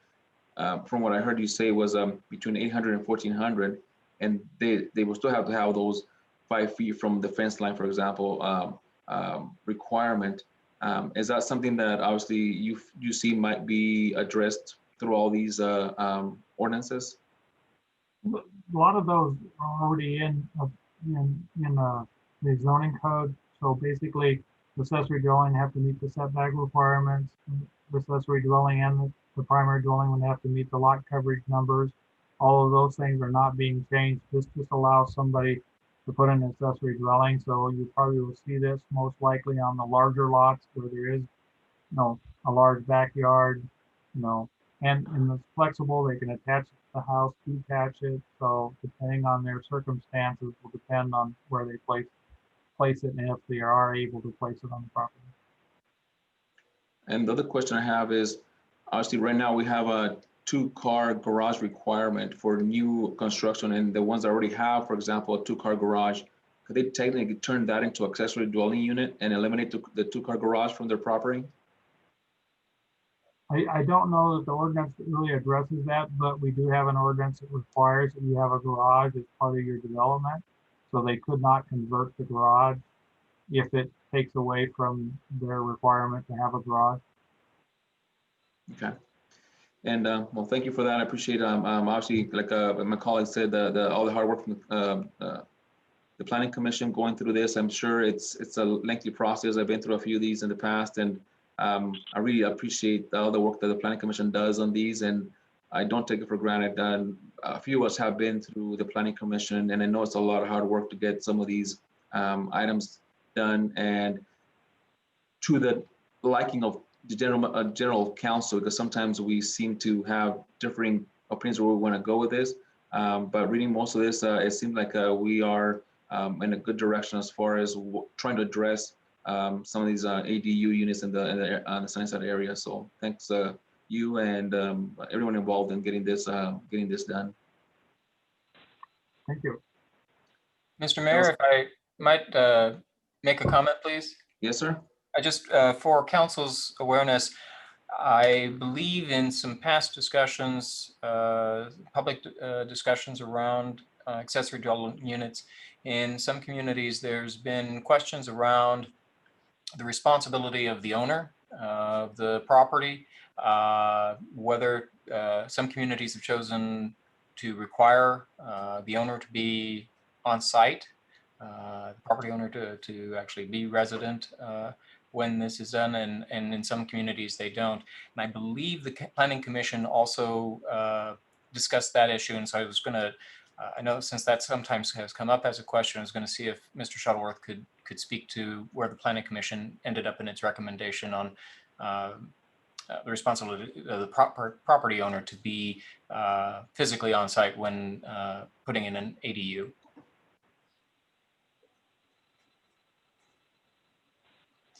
from what I heard you say was between 800 and 1400, and they will still have to have those 5 feet from the fence line, for example, requirement. Is that something that obviously you see might be addressed through all these ordinances? A lot of those are already in the zoning code. So basically, the accessory dwelling have to meet the setback requirements. The accessory dwelling and the primary dwelling would have to meet the lot coverage numbers. All of those things are not being changed. This just allows somebody to put in an accessory dwelling. So you probably will see this most likely on the larger lots where there is, a large backyard, and it's flexible. They can attach the house, detach it. So depending on their circumstances will depend on where they place it and if they are able to place it on the property. And the other question I have is, obviously right now we have a 2-car garage requirement for new construction, and the ones that already have, for example, a 2-car garage, could they technically turn that into accessory dwelling unit and eliminate the 2-car garage from their property? I don't know that the ordinance really addresses that, but we do have an ordinance that requires that you have a garage as part of your development. So they could not convert the garage if it takes away from their requirement to have a garage. Okay. And well, thank you for that. I appreciate obviously, like my colleague said, all the hard work from the Planning Commission going through this. I'm sure it's a lengthy process. I've been through a few of these in the past, and I really appreciate all the work that the Planning Commission does on these, and I don't take it for granted. A few of us have been through the Planning Commission, and I know it's a lot of hard work to get some of these items done, and to the liking of the general counsel, because sometimes we seem to have differing opinions where we want to go with this. But reading most of this, it seems like we are in a good direction as far as trying to address some of these ADU units in the Sunnyside area. So thanks you and everyone involved in getting this done. Thank you. Mr. Mayor, if I might make a comment, please. Yes, sir. I just, for council's awareness, I believe in some past discussions, public discussions around accessory dwelling units. In some communities, there's been questions around the responsibility of the owner of the property, whether some communities have chosen to require the owner to be on site, the property owner to actually be resident when this is done, and in some communities they don't. And I believe the Planning Commission also discussed that issue, and so I was going to, I know since that sometimes has come up as a question, I was going to see if Mr. Shuttleworth could speak to where the Planning Commission ended up in its recommendation on the responsibility of the property owner to be physically on site when putting in an ADU.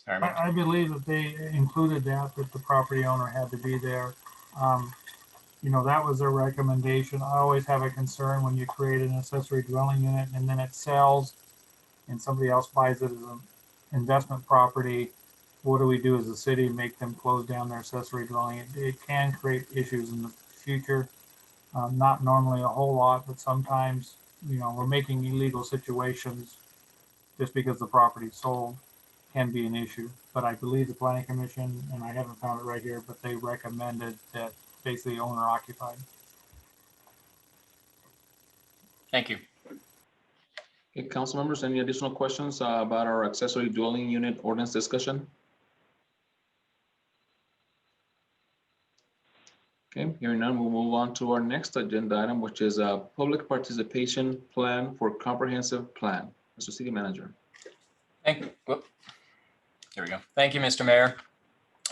I believe that they included that the property owner had to be there. That was their recommendation. I always have a concern when you create an accessory dwelling unit and then it sells and somebody else buys it as an investment property. What do we do as a city? Make them close down their accessory dwelling? It can create issues in the future. Not normally a whole lot, but sometimes, we're making illegal situations just because the property sold can be an issue. But I believe the planning commission, and I haven't found it right here, but they recommended that basically owner occupied. Thank you. Okay, council members, any additional questions about our accessory dwelling unit ordinance discussion? Okay, hearing none, we'll move on to our next agenda item, which is a public participation plan for comprehensive plan. Mr. City Manager. There we go. Thank you, Mr. Mayor.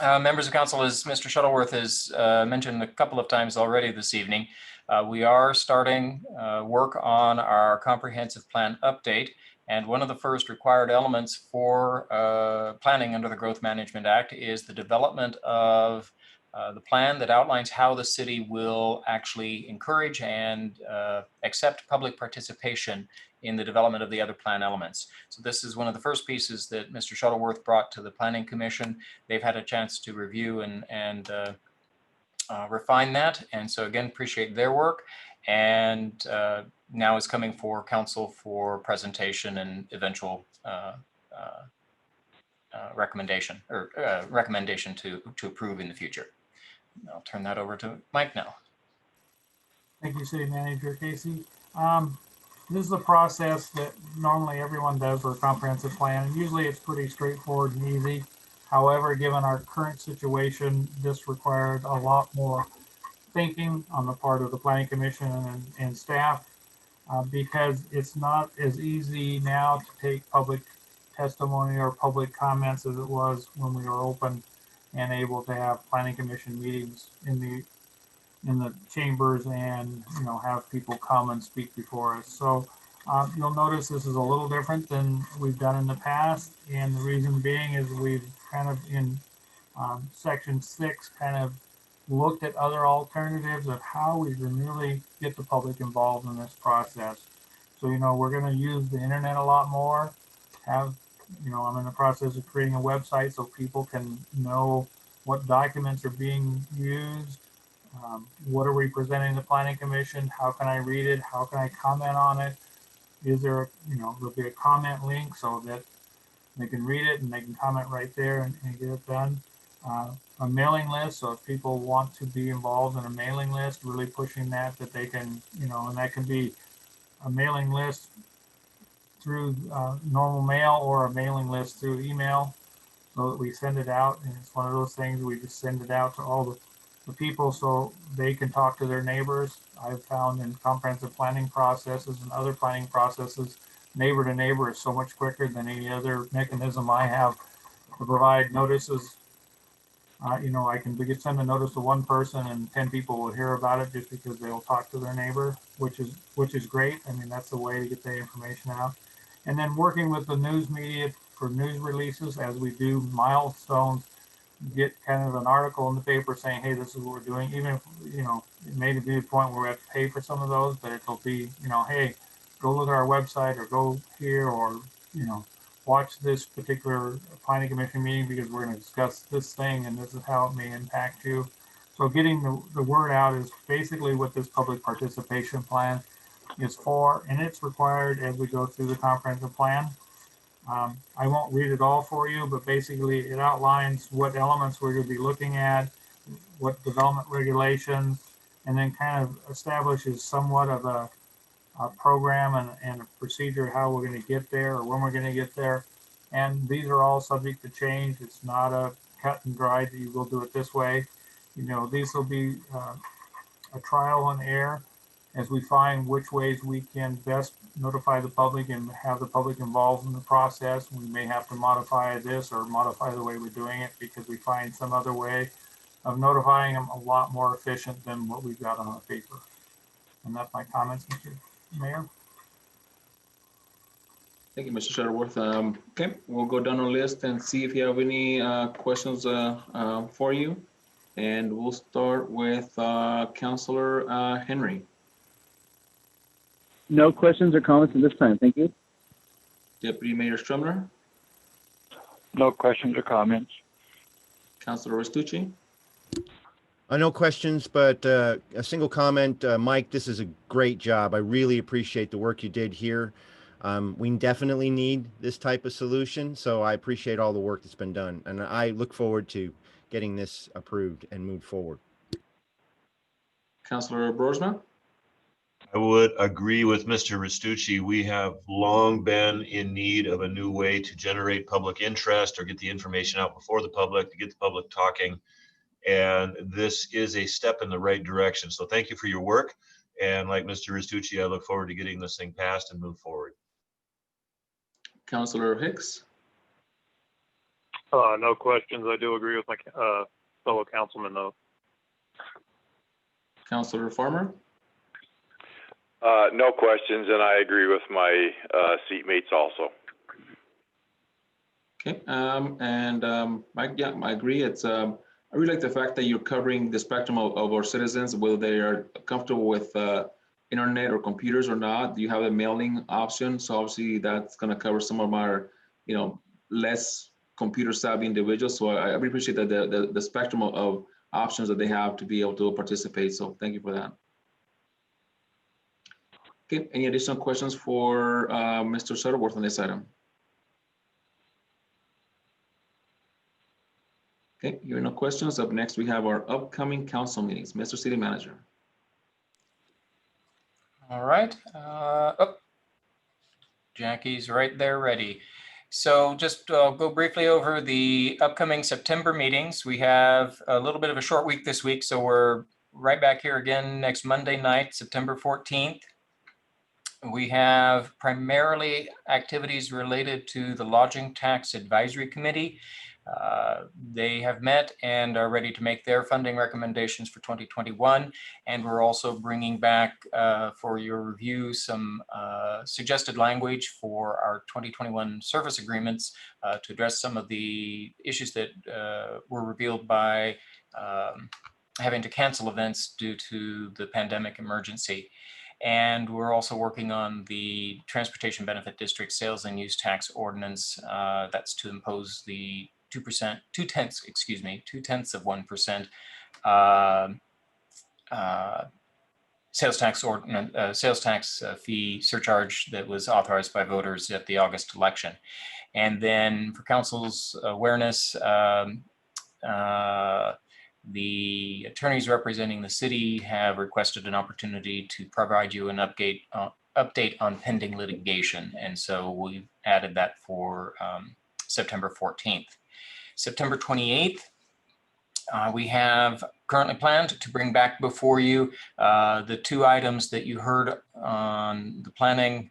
Members of council, as Mr. Shuttleworth has mentioned a couple of times already this evening, we are starting work on our comprehensive plan update. And one of the first required elements for planning under the Growth Management Act is the development of the plan that outlines how the city will actually encourage and accept public participation in the development of the other plan elements. So this is one of the first pieces that Mr. Shuttleworth brought to the Planning Commission. They've had a chance to review and refine that. And so again, appreciate their work. And now is coming for council for presentation and eventual recommendation to approve in the future. I'll turn that over to Mike now. Thank you, City Manager Casey. This is a process that normally everyone does for a comprehensive plan. And usually it's pretty straightforward and easy. However, given our current situation, this required a lot more thinking on the part of the Planning Commission and staff because it's not as easy now to take public testimony or public comments as it was when we were open and able to have Planning Commission meetings in the chambers and have people come and speak before us. So you'll notice this is a little different than we've done in the past, and the reason being is we've kind of in section 6 kind of looked at other alternatives of how we can really get the public involved in this process. So we're going to use the internet a lot more. I'm in the process of creating a website so people can know what documents are being used. What are we presenting to the Planning Commission? How can I read it? How can I comment on it? Is there, there'll be a comment link so that they can read it and they can comment right there and get it done. A mailing list, so if people want to be involved in a mailing list, really pushing that they can, and that can be a mailing list through normal mail or a mailing list through email so that we send it out. And it's one of those things we just send it out to all the people so they can talk to their neighbors. I've found in comprehensive planning processes and other planning processes, neighbor to neighbor is so much quicker than any other mechanism I have to provide notices. I can send a notice to one person and 10 people will hear about it just because they will talk to their neighbor, which is great. I mean, that's the way to get the information out. And then working with the news media for news releases as we do milestones, get kind of an article in the paper saying, hey, this is what we're doing. Even if, it may be a point where we have to pay for some of those, but it'll be, hey, go look at our website or go here or, watch this particular Planning Commission meeting because we're going to discuss this thing and this is how it may impact you. So getting the word out is basically what this public participation plan is for, and it's required as we go through the comprehensive plan. I won't read it all for you, but basically it outlines what elements we're going to be looking at, what development regulations, and then kind of establishes somewhat of a program and a procedure how we're going to get there or when we're going to get there. And these are all subject to change. It's not a cut and dry that you will do it this way. These will be a trial and error as we find which ways we can best notify the public and have the public involved in the process. We may have to modify this or modify the way we're doing it because we find some other way of notifying them a lot more efficient than what we've got on the paper. And that's my comments, Mr. Mayor. Thank you, Mr. Shuttleworth. Okay, we'll go down the list and see if you have any questions for you. And we'll start with Councilor Henry. No questions or comments at this time. Thank you. Deputy Mayor Strumler. No questions or comments. Councilor Restucci. No questions, but a single comment. Mike, this is a great job. I really appreciate the work you did here. We definitely need this type of solution, so I appreciate all the work that's been done. And I look forward to getting this approved and moved forward. Councilor Broersma? I would agree with Mr. Restucci. We have long been in need of a new way to generate public interest or get the information out before the public, to get the public talking. And this is a step in the right direction. So thank you for your work. And like Mr. Restucci, I look forward to getting this thing passed and move forward. Councilor Hicks? No questions. I do agree with my fellow councilman, though. Councilor Farmer? No questions, and I agree with my seatmates also. Okay, Mike, yeah, I agree. It's I really like the fact that you're covering the spectrum of our citizens, whether they are comfortable with internet or computers or not. You have a mailing option, so obviously that's going to cover some of our, less computer savvy individuals. So I really appreciate that the spectrum of options that they have to be able to participate. So thank you for that. Okay, any additional questions for Mr. Shuttleworth on this item? Okay, hearing no questions. Up next, we have our upcoming council meetings. Mr. City Manager. All right. Jackie's right there ready. So just go briefly over the upcoming September meetings. We have a little bit of a short week this week, so we're right back here again next Monday night, September 14th. We have primarily activities related to the Lodging Tax Advisory Committee. They have met and are ready to make their funding recommendations for 2021. And we're also bringing back for your review some suggested language for our 2021 service agreements to address some of the issues that were revealed by having to cancel events due to the pandemic emergency. And we're also working on the Transportation Benefit District Sales and Use Tax Ordinance. That's to impose the 2%, 2/10 of 1% sales tax ordinance, sales tax fee surcharge that was authorized by voters at the August election. And then for council's awareness, the attorneys representing the city have requested an opportunity to provide you an update on pending litigation. And so we've added that for September 14th. September 28th, we have currently planned to bring back before you the two items that you heard on the planning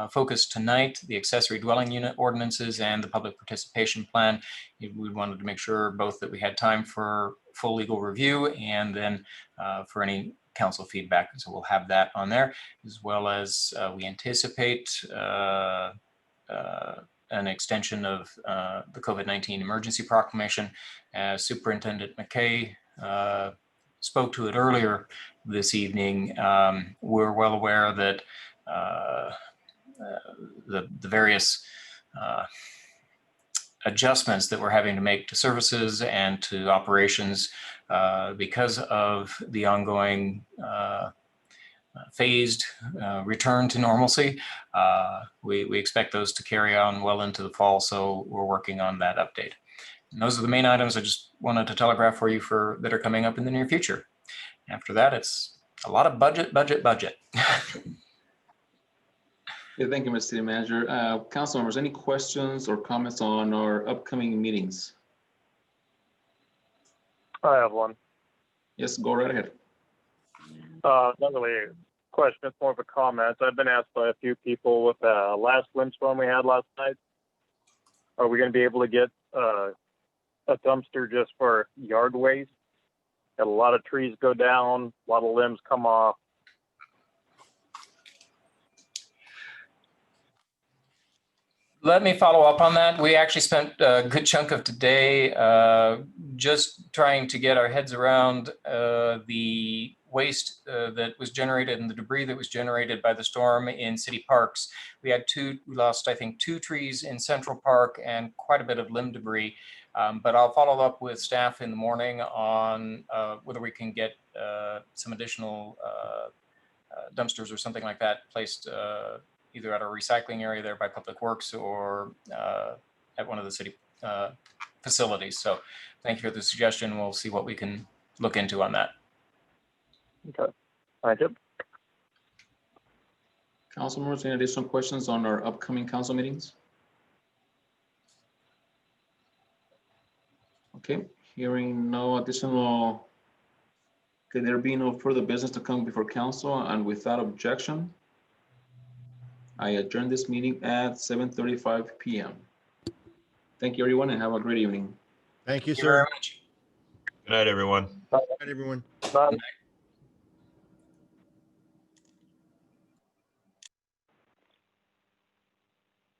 focus tonight, the accessory dwelling unit ordinances and the public participation plan. We wanted to make sure both that we had time for full legal review and then for any council feedback. And so we'll have that on there, as well as we anticipate an extension of the COVID-19 emergency proclamation. As Superintendent McKay spoke to it earlier this evening, we're well aware that the various adjustments that we're having to make to services and to operations because of the ongoing phased return to normalcy. We expect those to carry on well into the fall, so we're working on that update. And those are the main items I just wanted to telegraph for you that are coming up in the near future. After that, it's a lot of budget. Yeah, thank you, Mr. City Manager. Council members, any questions or comments on our upcoming meetings? I have one. Yes, go right ahead. Not really a question, it's more of a comment. I've been asked by a few people with the last windstorm we had last night, are we going to be able to get a dumpster just for yard waste? Had a lot of trees go down, a lot of limbs come off. Let me follow up on that. We actually spent a good chunk of today just trying to get our heads around the waste that was generated and the debris that was generated by the storm in city parks. We lost, I think, 2 trees in Central Park and quite a bit of limb debris. But I'll follow up with staff in the morning on whether we can get some additional dumpsters or something like that placed either at our recycling area there by Public Works or at one of the city facilities. So thank you for the suggestion. We'll see what we can look into on that. Okay. Thank you. Council members, any additional questions on our upcoming council meetings? Okay, hearing no additional, okay, there be no further business to come before council, and without objection, I adjourn this meeting at 7:35 p.m. Thank you, everyone, and have a great evening. Thank you, Thank you very sir. much. Good night, everyone. Good night, everyone. Bye.